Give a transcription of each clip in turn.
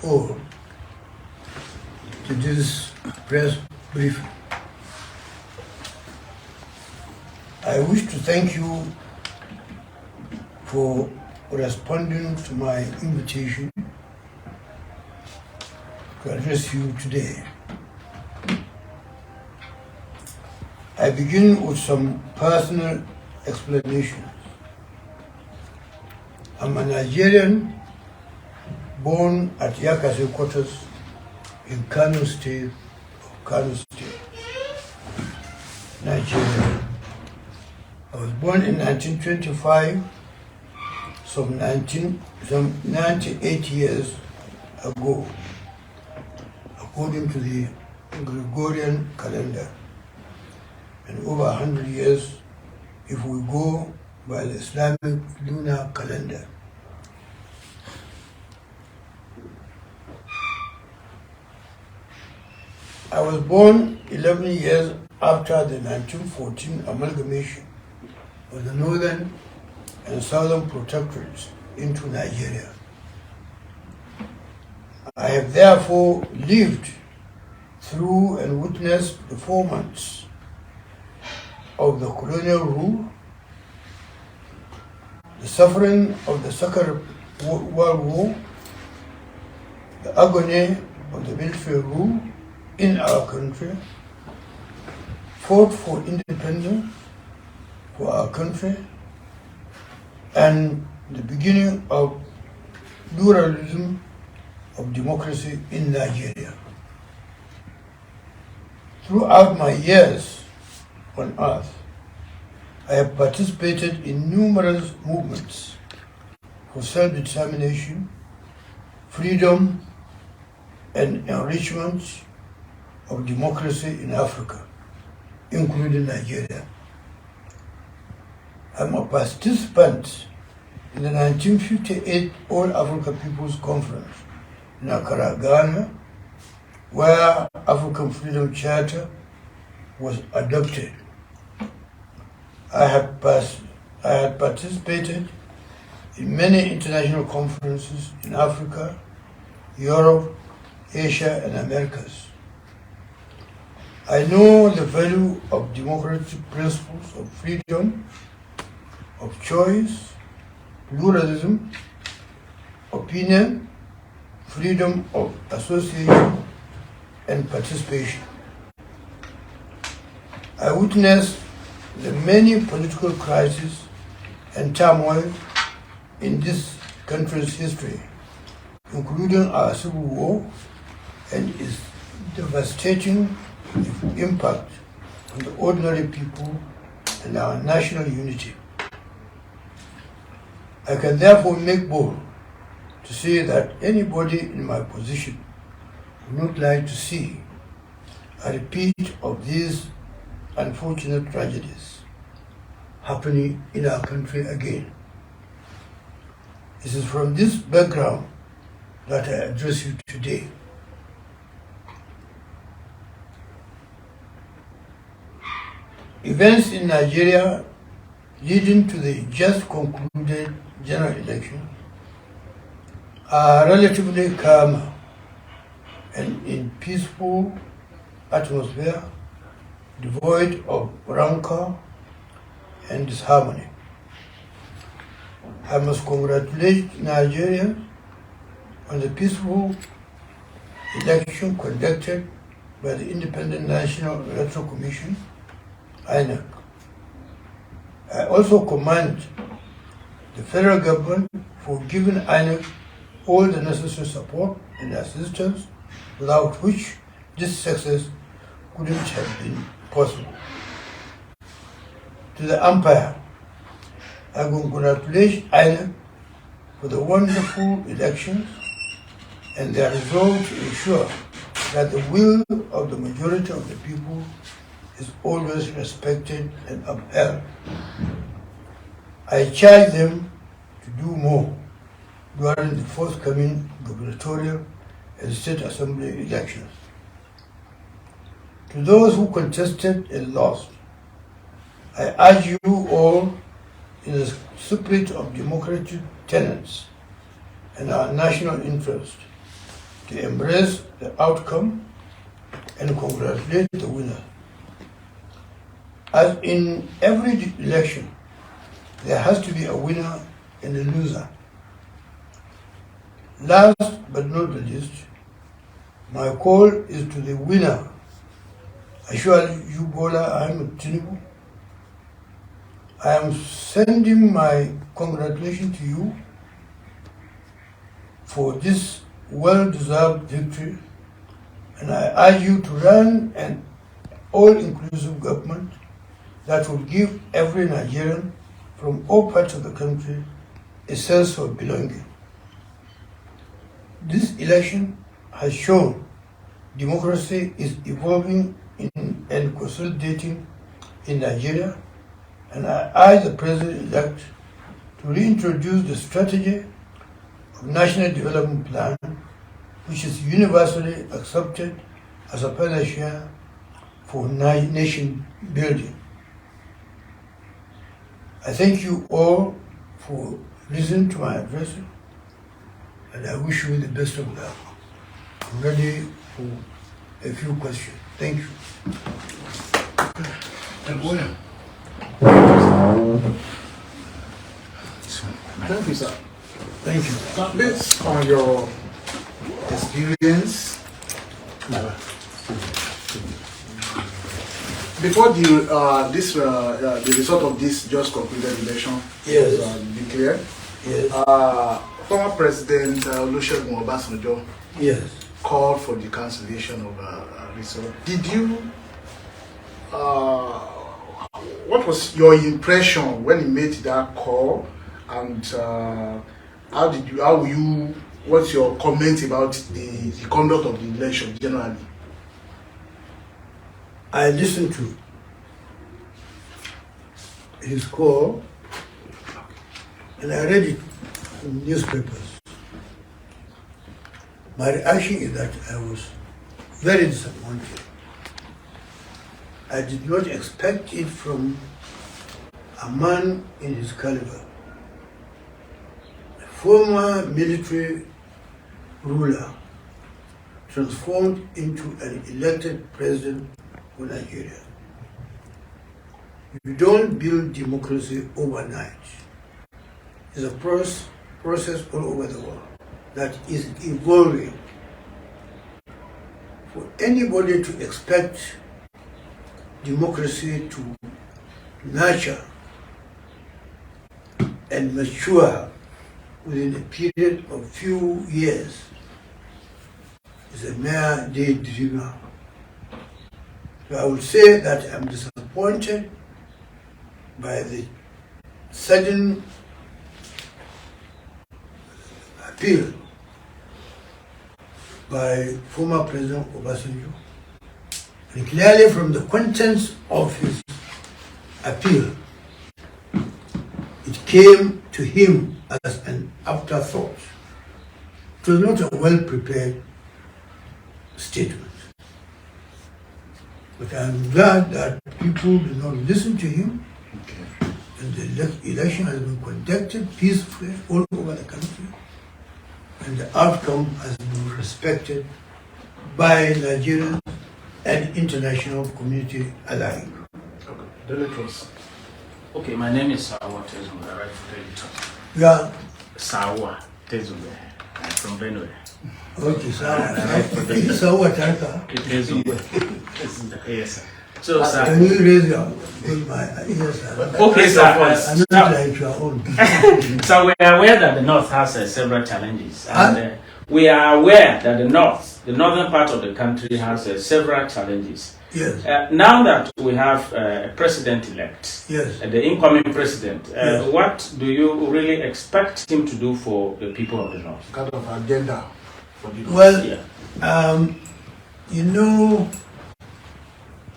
all to this press briefing. I wish to thank you for responding to my invitation to address you today. I begin with some personal explanations. I'm a Nigerian born at Yakasssi quarters in Kano State, Nigeria. I was born in 1925, some 98 years ago, according to the Gregorian calendar, and over 100 years if we go by the Islamic lunar calendar. I was born 11 years after the 1914 amalgamation of the northern and southern protectorates into Nigeria. I have therefore lived through and witnessed the 4 months of the colonial rule, the suffering of the Second World War, the agony of the military rule in our country, fought for independence for our country, and the beginning of pluralism of democracy in Nigeria. Throughout my years on earth, I have participated in numerous movements for self-determination, freedom, and enrichment of democracy in Africa, including Nigeria. I'm a participant in the 1958 All Africa People's Conference in Accra, Ghana, where African Freedom Charter was adopted. I had participated in many international conferences in Africa, Europe, Asia, and Americas. I know the value of democratic principles of freedom, of choice, pluralism, opinion, freedom of association, and participation. I witnessed the many political crises and turmoil in this country's history, including our civil war and its devastating impact on the ordinary people and our national unity. I can therefore make bold to say that anybody in my position would not like to see a repeat of these unfortunate tragedies happening in our country again. It is from this background that I address you today. Events in Nigeria leading to the just concluded general election are relatively calm and in peaceful atmosphere, devoid of rancor and disharmony. I must congratulate Nigerians on the peaceful election conducted by the Independent National Electoral Commission, INEC. I also commend the federal government for giving INEC all the necessary support and assistance, without which this success couldn't have been possible. To the umpire, I congratulate INEC for the wonderful elections and their resolve to ensure that the will of the majority of the people is always respected and upheld. I charge them to do more during the forthcoming gubernatorial and state assembly elections. To those who contested and lost, I urge you all, in the spirit of democratic tenets and our national interest, to embrace the outcome and congratulate the winner. As in every election, there has to be a winner and a loser. Last but not the least, my call is to the winner, Ashwali Yubola Ahmed Tinubu. I am sending my congratulations to you for this well-deserved victory, and I urge you to run an all-inclusive government that will give every Nigerian from all parts of the country a sense of belonging. This election has shown democracy is evolving and consolidating in Nigeria, and I urge the President-elect to reintroduce the strategy of National Development Plan, which is universally accepted as a panacea for nation building. I thank you all for listening to my address, and I wish you the best of luck. I'm ready for a few questions. Thank you. Thank you, sir. Thank you. Now, based on your experience, before the result of this just concluded election Yes. was declared, Yes. former President Olusegun Obasanjo Yes. called for the cancellation of result. Did you? What was your impression when he made that call, and what's your comment about the conduct of the election generally? I listened to his call and I read it in newspapers. My reaction is that I was very disappointed. I did not expect it from a man in his caliber, a former military ruler transformed into an elected president for Nigeria. You don't build democracy overnight. It's a process all over the world that is evolving. For anybody to expect democracy to nurture and mature within a period of few years is a mere daydreamer. So I would say that I'm disappointed by the sudden appeal by former President Obasanjo. And clearly from the contents of his appeal, it came to him as an afterthought. It was not a well-prepared statement. But I'm glad that people do not listen to him, and the election has been conducted peacefully all over the country, and the outcome has been respected by Nigerians and international community alike. Okay, my name is Sawa Tezumbe, I write for editor. Yeah. Sawa Tezumbe, I'm from Benue. Okay, Sawa Tarka. Yes, sir. So, sir. Can you raise your yes, sir. Okay, sir. I'm not like your own. So we are aware that the North has several challenges. And we are aware that the northern part of the country has several challenges. Yes. Now that we have a president-elect, yes, the incoming president, yes, what do you really expect him to do for the people of the North? Kind of agenda for the North. Well, yeah. You know,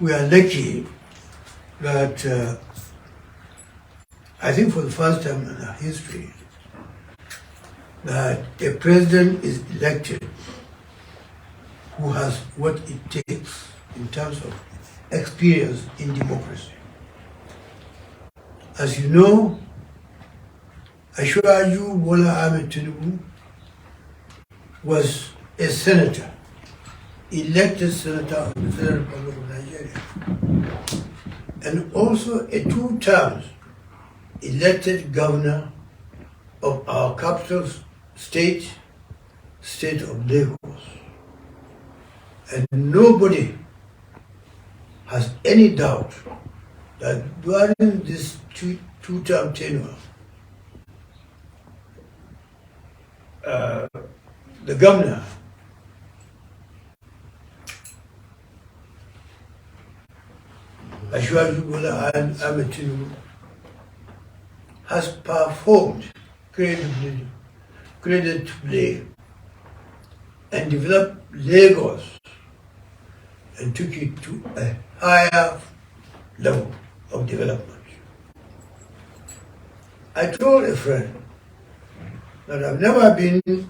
we are lucky that I think for the first time in our history that a president is elected who has what it takes in terms of experience in democracy. As you know, Ashwaju Bola Ahmed Tinubu was a senator, elected senator of the Federal Republic of Nigeria, and also a 2 terms elected governor of our capital state, state of Lagos. And nobody has any doubt that during this two-term tenure, the governor Ahmed Tinubu has performed creditably and developed Lagos and took it to a higher level of development. I told a friend that I've never been to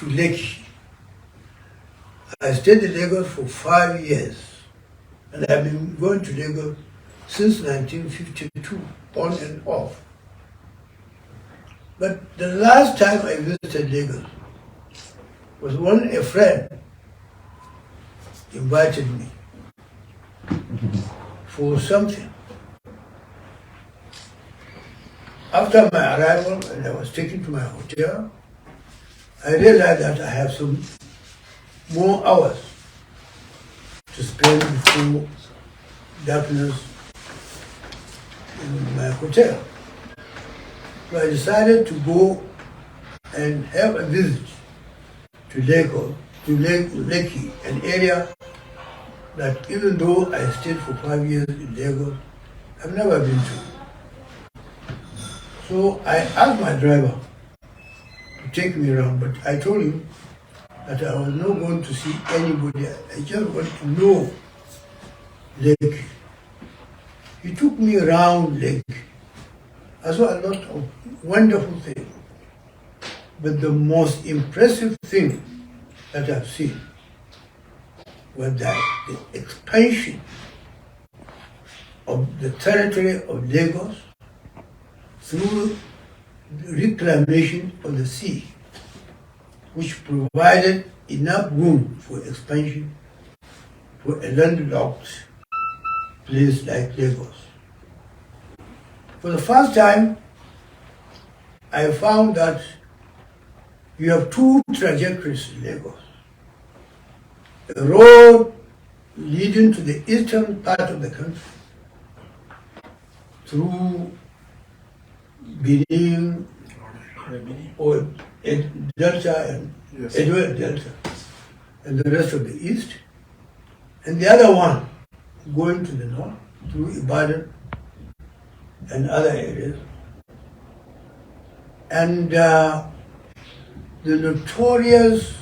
Lekki. I stayed in Lagos for 5 years, and I've been going to Lagos since 1952, on and off. But the last time I visited Lagos was when a friend invited me for something. After my arrival, and I was taken to my hotel, I realized that I have some more hours to spend before darkness in my hotel. So I decided to go and have a visit to Lagos, to Lekki, an area that even though I stayed for 5 years in Lagos, I've never been to. So I asked my driver to take me around, but I told him that I was not going to see anybody. I just want to know Lekki. He took me around Lekki. I saw a lot of wonderful things. But the most impressive thing that I've seen was that the expansion of the territory of Lagos through reclamation of the sea, which provided enough room for expansion for a landlocked place like Lagos. For the first time, I found that you have 2 trajectories in Lagos. A road leading to the eastern part of the country through Benin or Delta and Edward Delta and the rest of the east, and the other one going to the north through Ibadan and other areas. And the notorious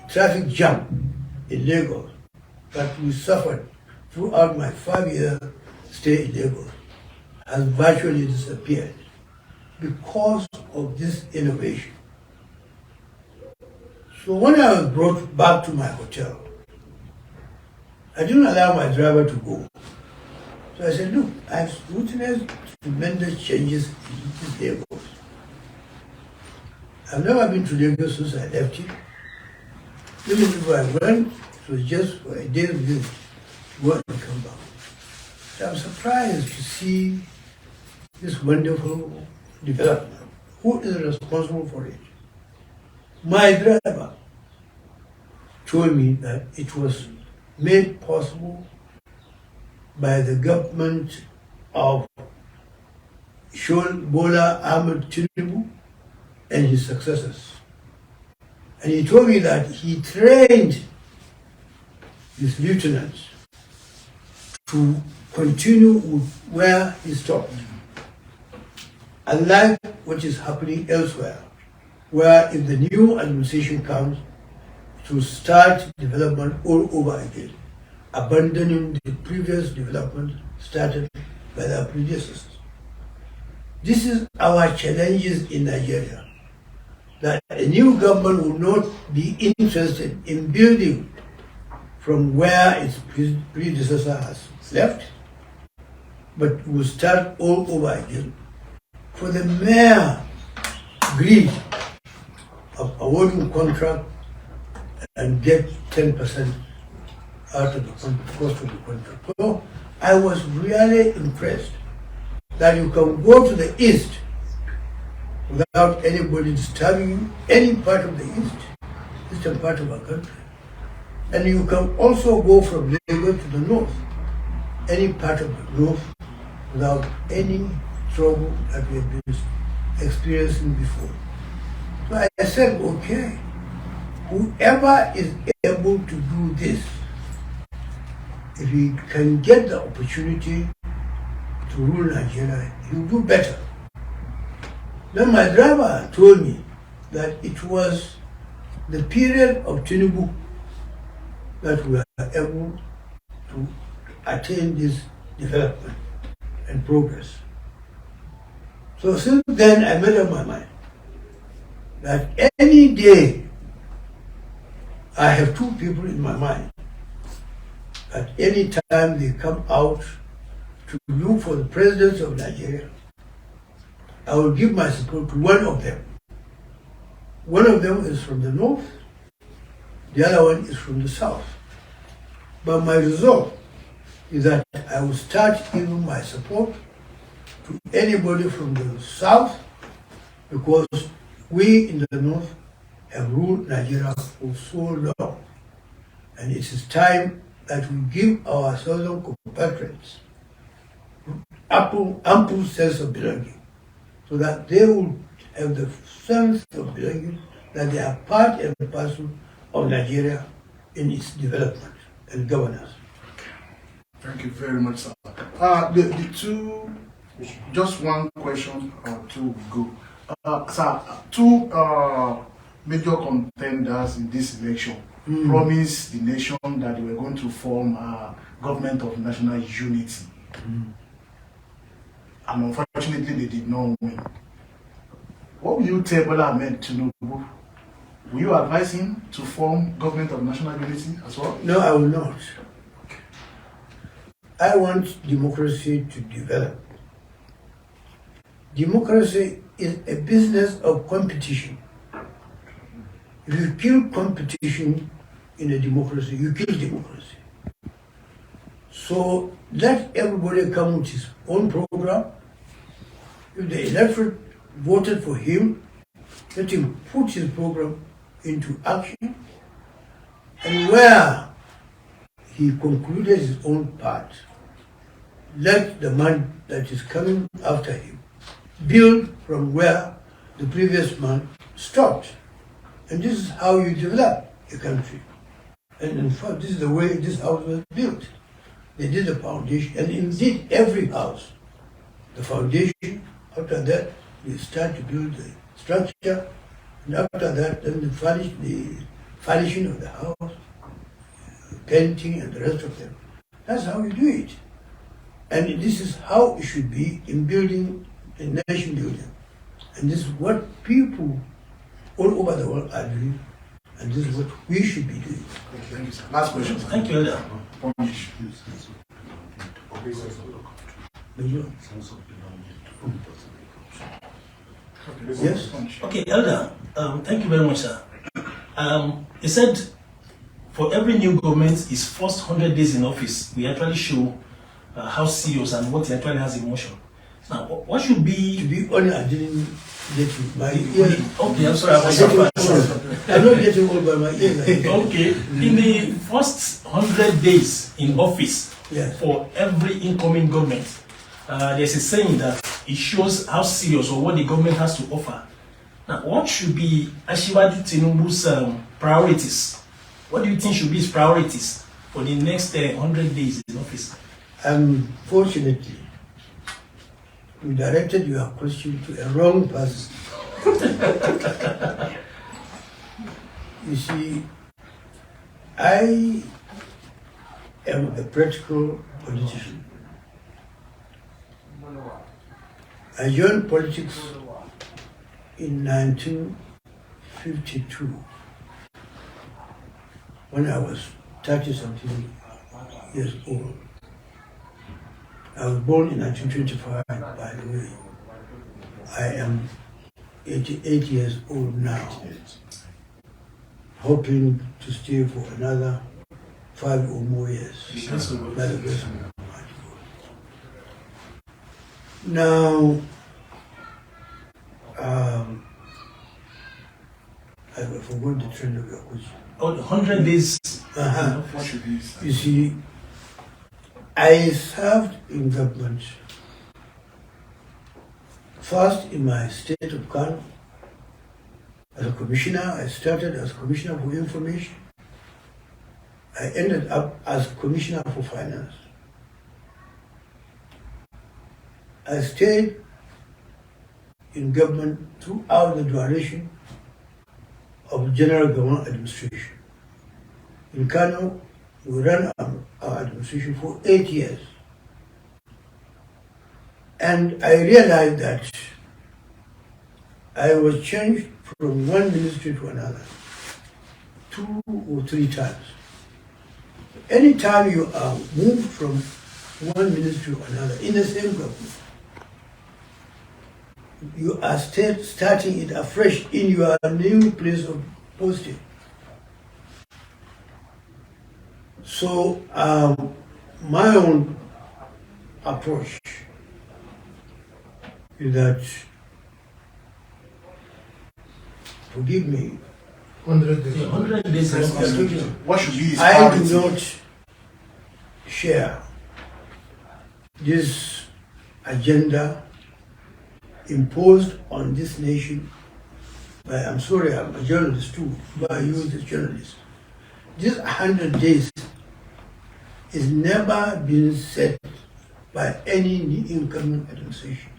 traffic jam in Lagos that we suffered throughout my 5-year stay in Lagos has virtually disappeared because of this innovation. So when I was brought back to my hotel, I didn't allow my driver to go. So I said, look, I've witnessed tremendous changes in Lagos. I've never been to Lagos since I left it. Even if I went, it was just for a day's visit, go and come back. So I'm surprised to see this wonderful development. Who is responsible for it? My driver told me that it was made possible by the government of Bola Ahmed Tinubu and his successors. And he told me that he trained his lieutenants to continue with where he stopped. Unlike what is happening elsewhere, where if the new administration comes, to start development all over again, abandoning the previous development started by their predecessors. This is our challenges in Nigeria, that a new government will not be interested in building from where its predecessor has left, but will start all over again for the mere greed of awarding contract and get 10% out of the cost of the contract. So I was really impressed that you can go to the east without anybody disturbing you, any part of the eastern part of our country. And you can also go from Lagos to the north, any part of the north, without any trouble that we have been experiencing before. So I said, okay, whoever is able to do this, if he can get the opportunity to rule Nigeria, he will do better. Then my driver told me that it was the period of Tinubu that we are able to attain this development and progress. So since then I made up my mind that any day I have two people in my mind. At any time they come out to look for the president of Nigeria, I will give my support to one of them. One of them is from the north, the other one is from the south. But my resolve is that I will start giving my support to anybody from the south, because we in the north have ruled Nigeria for so long. And it is time that we give our southern compatriots ample sense of belonging, so that they will have the sense of belonging that they are part and parcel of Nigeria in its development and governance. Thank you very much, sir. The two, just one question or two will go. Sir, two major contenders in this election promised the nation that they were going to form a government of national unity. And unfortunately, they did not win. What will you tell Bola Ahmed Tinubu? Will you advise him to form government of national unity as well? No, I will not. I want democracy to develop. Democracy is a business of competition. If you kill competition in a democracy, you kill democracy. So let everybody come with his own program. If the electorate voted for him, let him put his program into action. And where he concluded his own part, let the man that is coming after him build from where the previous man stopped. And this is how you develop a country. And in fact, this is the way this house was built. They did the foundation, and indeed every house, the foundation, after that, they start to build the structure, and after that, then the furnishing of the house, painting and the rest of them. That's how you do it. And this is how it should be in building a nation building. And this is what people all over the world are doing, and this is what we should be doing. Thank you, sir. Last question, sir. Thank you, Elder. Punish. Yes? Okay, Elder, thank you very much, sir. He said for every new government, his first 100 days in office, we actually show how serious and what he actually has in motion. Now, what should be... To be honest, I didn't get you. My ears... Okay, I'm sorry, I was surprised. I'm not getting old by my ears. Okay, in the first 100 days in office, Yes. for every incoming government, there's a saying that it shows how serious or what the government has to offer. Now, what should be Asiwaju Tinubu's priorities? What do you think should be his priorities for the next 100 days in office? Unfortunately, you directed your question to a wrong person. You see, I am a practical politician. I joined politics in 1952 when I was 30-something years old. I was born in 1925, by the way. I am 88 years old now. hoping to stay for another 5 or more years. By the grace of God. Now, I forgot the trend of your question. Oh, 100 days. What should be? You see, I served in government first in my state of Kano as a commissioner. I started as commissioner for information. I ended up as commissioner for finance. I stayed in government throughout the duration of general government administration. In Kano, we ran our administration for 8 years. And I realized that I was changed from one ministry to another 2 or 3 times. Anytime you are moved from one ministry to another in the same government, you are starting it afresh in your new place of posting. So my own approach is that, forgive me, 100 days. 100 days. What should be his I priority? do not share this agenda imposed on this nation by, I'm sorry, I'm a journalist too, but I use this journalist. This 100 days is never been set by any incoming administration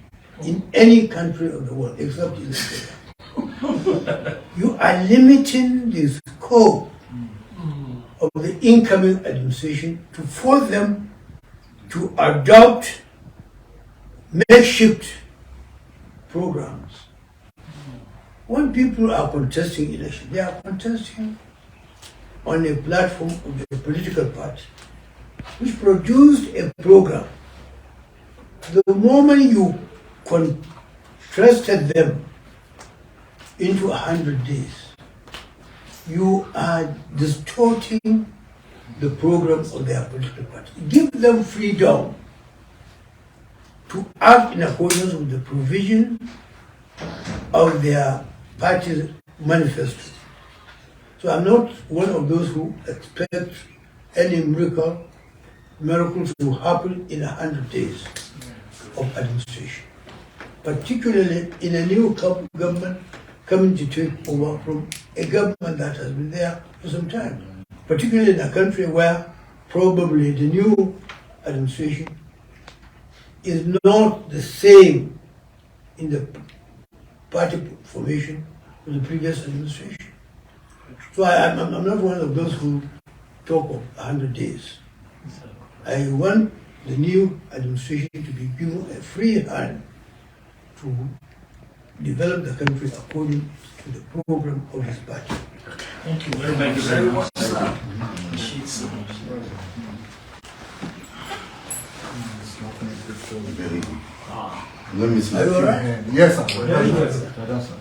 in any country of the world except in Nigeria. You are limiting the scope of the incoming administration to force them to adopt makeshift programs. When people are contesting election, they are contesting on a platform of the political party, which produced a program. The moment you contrasted them into 100 days, you are distorting the program of their political party. Give them freedom to act in accordance with the provision of their party's manifesto. So I'm not one of those who expect any miracles to happen in 100 days of administration, particularly in a new government coming to take over from a government that has been there for some time, particularly in a country where probably the new administration is not the same in the party formation of the previous administration. So I'm not one of those who talk of 100 days. I want the new administration to be given a free hand to develop the country according to the program of his party. Thank you very much, sir. Appreciate it so much. Let me see. Are you all right? Yes, sir. Very good. Yes, sir.